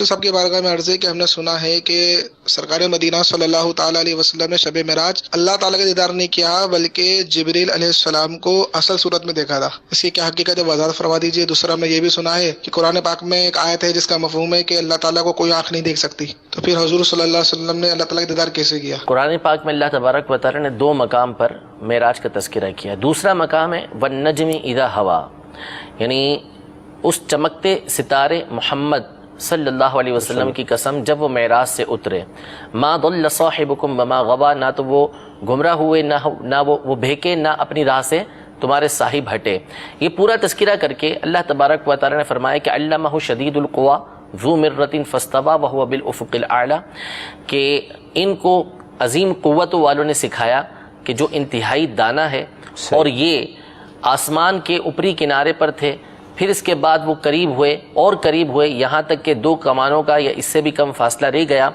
Doctor صاحب کی بارگاہ میں عرض ہے کہ ہم نے سنا ہے کہ سرکار مدینہ صلی اللہ تعالیٰ علیہ وسلم نے شب معراج اللہ تعالیٰ کا دیدار نہیں کیا بلکہ جبریل علیہ السلام کو اصل صورت میں دیکھا تھا، اس کی کیا حقیقت ہے وضاحت فرما دیجیے۔ دوسرا ہم نے یہ بھی سنا ہے کہ قرآن پاک میں ایک آیت ہے جس کا مفہوم ہے کہ اللہ تعالیٰ کو کوئی آنکھ نہیں دیکھ سکتی، تو پھر حضور صلی اللہ علیہ وسلم نے اللہ تعالیٰ کا دیدار کیسے کیا؟ قرآن پاک میں اللہ تبارک و تعالیٰ نے دو مقام پر معراج کا تذکرہ کیا۔ دوسرا مقام ہے والنجم اذا ہوا، یعنی اس چمکتے ستارے محمد صلی اللہ علیہ وسلم کی قسم جب وہ معراج سے اترے، ما ضل صاحبکم وما غوا، نہ تو وہ گمراہ ہوئے نہ وہ بھیکے، نہ اپنی راہ سے تمہارے صاحب ہٹے۔ یہ پورا تذکرہ کر کے اللہ تبارک و تعالیٰ نے فرمایا کہ علمہ شدید القوا ذو مرۃ فاستوى وهو بالافق الاعلی، کہ ان کو عظیم قوت والوں نے سکھایا کہ جو انتہائی دانا ہے، اور یہ آسمان کے اوپری کنارے پر تھے، پھر اس کے بعد وہ قریب ہوئے اور قریب ہوئے، یہاں تک کہ دو کمانوں کا یا اس سے بھی کم فاصلہ رہ گیا،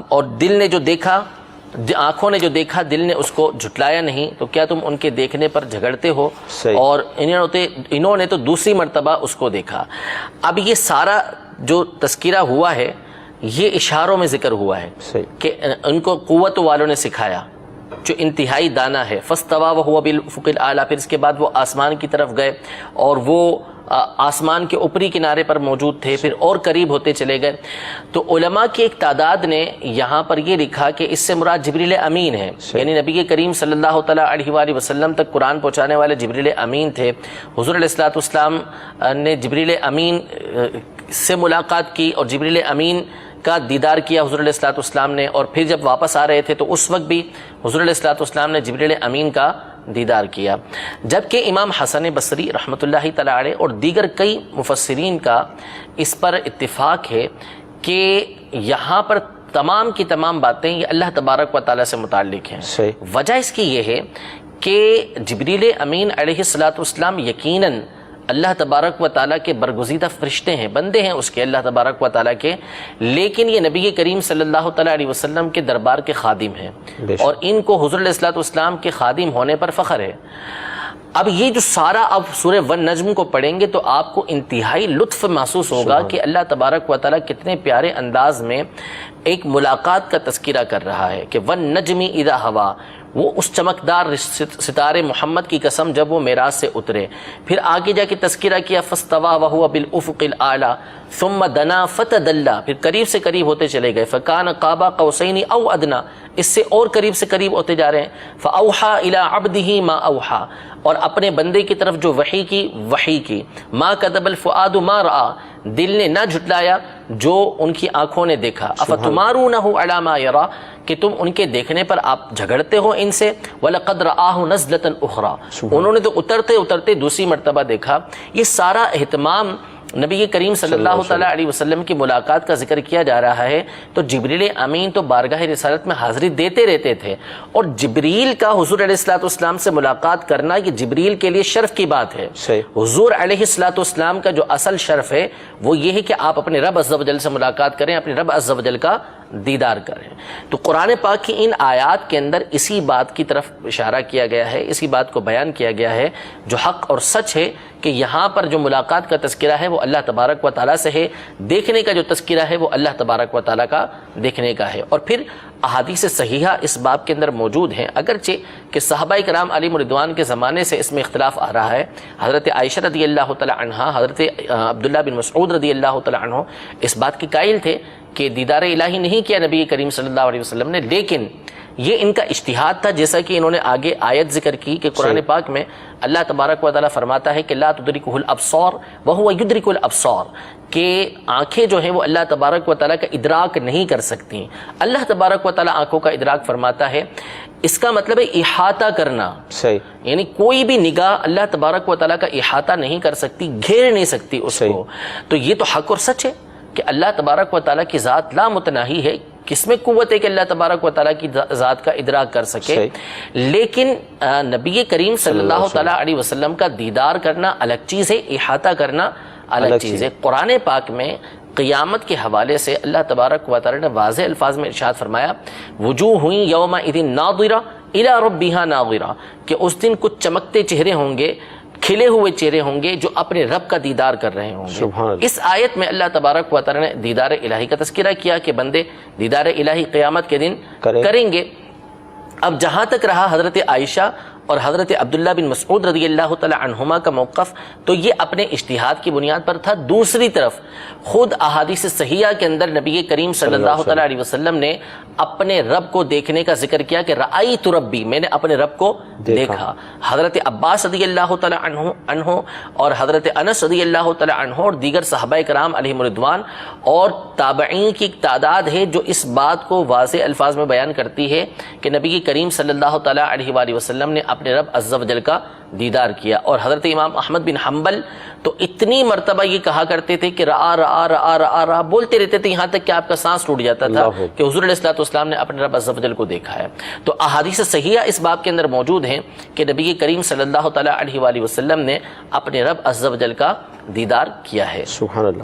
اور دل نے جو دیکھا، آنکھوں نے جو دیکھا، دل نے اس کو جھٹلایا نہیں، تو کیا تم ان کے دیکھنے پر جھگڑتے ہو؟ اور انہوں نے تو دوسری مرتبہ اس کو دیکھا۔ اب یہ سارا جو تذکرہ ہوا ہے یہ اشاروں میں ذکر ہوا ہے کہ ان کو قوت والوں نے سکھایا جو انتہائی دانا ہے، فاستوى وهو بالافق الاعلی، پھر اس کے بعد وہ آسمان کی طرف گئے اور وہ آسمان کے اوپری کنارے پر موجود تھے، پھر اور قریب ہوتے چلے گئے۔ تو علماء کی ایک تعداد نے یہاں پر یہ لکھا کہ اس سے مراد جبریل امین ہے، یعنی نبی کریم صلی اللہ تعالیٰ علیہ وآلہ وسلم تک قرآن پہنچانے والے جبریل امین تھے۔ حضور علیہ الصلوۃ والسلام نے جبریل امین سے ملاقات کی اور جبریل امین کا دیدار کیا حضور علیہ الصلوۃ والسلام نے، اور پھر جب واپس آ رہے تھے تو اس وقت بھی حضور علیہ الصلوۃ والسلام نے جبریل امین کا دیدار کیا۔ جبکہ امام حسن بصری رحمۃ اللہ تعالی علیہ اور دیگر کئی مفسرین کا اس پر اتفاق ہے کہ یہاں پر تمام کی تمام باتیں یہ اللہ تبارک و تعالیٰ سے متعلق ہیں۔ وجہ اس کی یہ ہے کہ جبریل امین علیہ الصلوۃ والسلام یقیناً اللہ تبارک و تعالیٰ کے برگزیدہ فرشتے ہیں، بندے ہیں اس کے اللہ تبارک و تعالیٰ کے، لیکن یہ نبی کریم صلی اللہ تعالیٰ علیہ وسلم کے دربار کے خادم ہیں، اور ان کو حضور علیہ الصلوۃ والسلام کے خادم ہونے پر فخر ہے۔ اب یہ جو سارا اب سورہ والنجم کو پڑھیں گے تو آپ کو انتہائی لطف محسوس ہوگا کہ اللہ تبارک و تعالیٰ کتنے پیارے انداز میں ایک ملاقات کا تذکرہ کر رہا ہے کہ والنجم اذا ہوا، وہ اس چمکدار ستارے محمد کی قسم جب وہ معراج سے اترے، پھر آگے جا کے تذکرہ کیا فاستوى وهو بالافق الاعلی ثم دنا فتدلى، پھر قریب سے قریب ہوتے چلے گئے، فکان قاب قوسین او ادنی، اس سے اور قریب سے قریب ہوتے جا رہے ہیں، فاوحى الى عبده ما اوحى، اور اپنے بندے کی طرف جو وحی کی، ما کذب الفؤاد ما رأى، دل نے نہ جھٹلایا جو ان کی آنکھوں نے دیکھا، افتمارونہ علی ما یرا، کہ تم ان کے دیکھنے پر آپ جھگڑتے ہو ان سے، وَلَقَدْ رَآهُ نَزْلَةً أُخْرَى، انہوں نے تو اترتے اترتے دوسری مرتبہ دیکھا۔ یہ سارا اہتمام نبی کریم صلی اللہ تعالیٰ علیہ وسلم کی ملاقات کا ذکر کیا جا رہا ہے، تو جبریل امین تو بارگاہ رسالت میں حاضری دیتے رہتے تھے، اور جبریل کا حضور علیہ الصلوۃ والسلام سے ملاقات کرنا یہ جبریل کے لیے شرف کی بات ہے۔ حضور علیہ الصلوۃ والسلام کا جو اصل شرف ہے وہ یہ ہے کہ آپ اپنے رب عز و جل سے ملاقات کریں، اپنے رب عز و جل کا دیدار کریں۔ تو قرآن پاک کی ان آیات کے اندر اسی بات کی طرف اشارہ کیا گیا ہے، اسی بات کو بیان کیا گیا ہے جو حق اور سچ ہے، کہ یہاں پر جو ملاقات کا تذکرہ ہے وہ اللہ تبارک و تعالیٰ سے ہے، دیکھنے کا جو تذکرہ ہے وہ اللہ تبارک و تعالیٰ کا دیکھنے کا ہے۔ اور پھر احادیث صحیحہ اس باب کے اندر موجود ہیں، اگرچہ کہ صحابہ کرام علیہم رضوان کے زمانے سے اس میں اختلاف آ رہا ہے۔ حضرت عائشہ رضی اللہ تعالی عنہا، حضرت عبداللہ بن مسعود رضی اللہ تعالی عنہ اس بات کے قائل تھے کہ دیدار الہی نہیں کیا نبی کریم صلی اللہ علیہ وسلم نے، لیکن یہ ان کا اجتہاد تھا، جیسا کہ انہوں نے آگے آیت ذکر کی کہ قرآن پاک میں اللہ تبارک و تعالیٰ فرماتا ہے کہ لا تدرکہ الابصار وہو یدرک الابصار، کہ آنکھیں جو ہیں وہ اللہ تبارک و تعالیٰ کا ادراک نہیں کر سکتی۔ اللہ تبارک و تعالیٰ آنکھوں کا ادراک فرماتا ہے، اس کا مطلب ہے احاطہ کرنا، یعنی کوئی بھی نگاہ اللہ تبارک و تعالیٰ کا احاطہ نہیں کر سکتی، گھیر نہیں سکتی اس کو۔ تو یہ تو حق اور سچ ہے کہ اللہ تبارک و تعالیٰ کی ذات لا متناہی ہے، کس میں قوت ہے کہ اللہ تبارک و تعالیٰ کی ذات کا ادراک کر سکے، لیکن نبی کریم صلی اللہ تعالیٰ علیہ وسلم کا دیدار کرنا الگ چیز ہے، احاطہ کرنا الگ چیز ہے۔ قرآن پاک میں قیامت کے حوالے سے اللہ تبارک و تعالیٰ نے واضح الفاظ میں ارشاد فرمایا، وجوہ یومئذ ناظرہ الی ربہا ناظرہ، کہ اس دن کچھ چمکتے چہرے ہوں گے کھلے ہوئے چہرے ہوں گے جو اپنے رب کا دیدار کر رہے ہوں گے۔ اس آیت میں اللہ تبارک و تعالی نے دیدار الہی کا تذکرہ کیا کہ بندے دیدار الہی قیامت کے دن کریں گے۔ اب جہاں تک رہا حضرت عائشہ اور حضرت عبداللہ بن مسعود رضی اللہ تعالی عنہما کا موقف، تو یہ اپنے اجتہاد کی بنیاد پر تھا۔ دوسری طرف خود احادیث صحیحہ کے اندر نبی کریم صلی اللہ تعالی علیہ وسلم نے اپنے رب کو دیکھنے کا ذکر کیا کہ رأیت ربی، میں نے اپنے رب کو دیکھا۔ حضرت عباس رضی اللہ تعالی عنہ اور حضرت انس رضی اللہ تعالی عنہ اور دیگر صحابہ کرام علیہم الرضوان اور تابعین کی ایک تعداد ہے جو اس بات کو واضح الفاظ میں بیان کرتی ہے کہ نبی کریم صلی اللہ تعالی علیہ وآلہ وسلم نے اپنے رب عز و جل کا دیدار کیا۔ اور حضرت امام احمد بن حنبل تو اتنی مرتبہ یہ کہا کرتے تھے کہ رآ رآ رآ رآ رآ بولتے رہتے تھے، یہاں تک کہ آپ کا سانس ٹوٹ جاتا تھا کہ حضور علیہ الصلوۃ والسلام نے اپنے رب عز و جل کو دیکھا ہے۔ تو احادیث صحیحہ اس باب کے اندر موجود ہیں کہ نبی کریم صلی اللہ تعالی علیہ وآلہ وسلم نے اپنے رب عز و جل کا دیدار کیا ہے۔ سبحان اللہ۔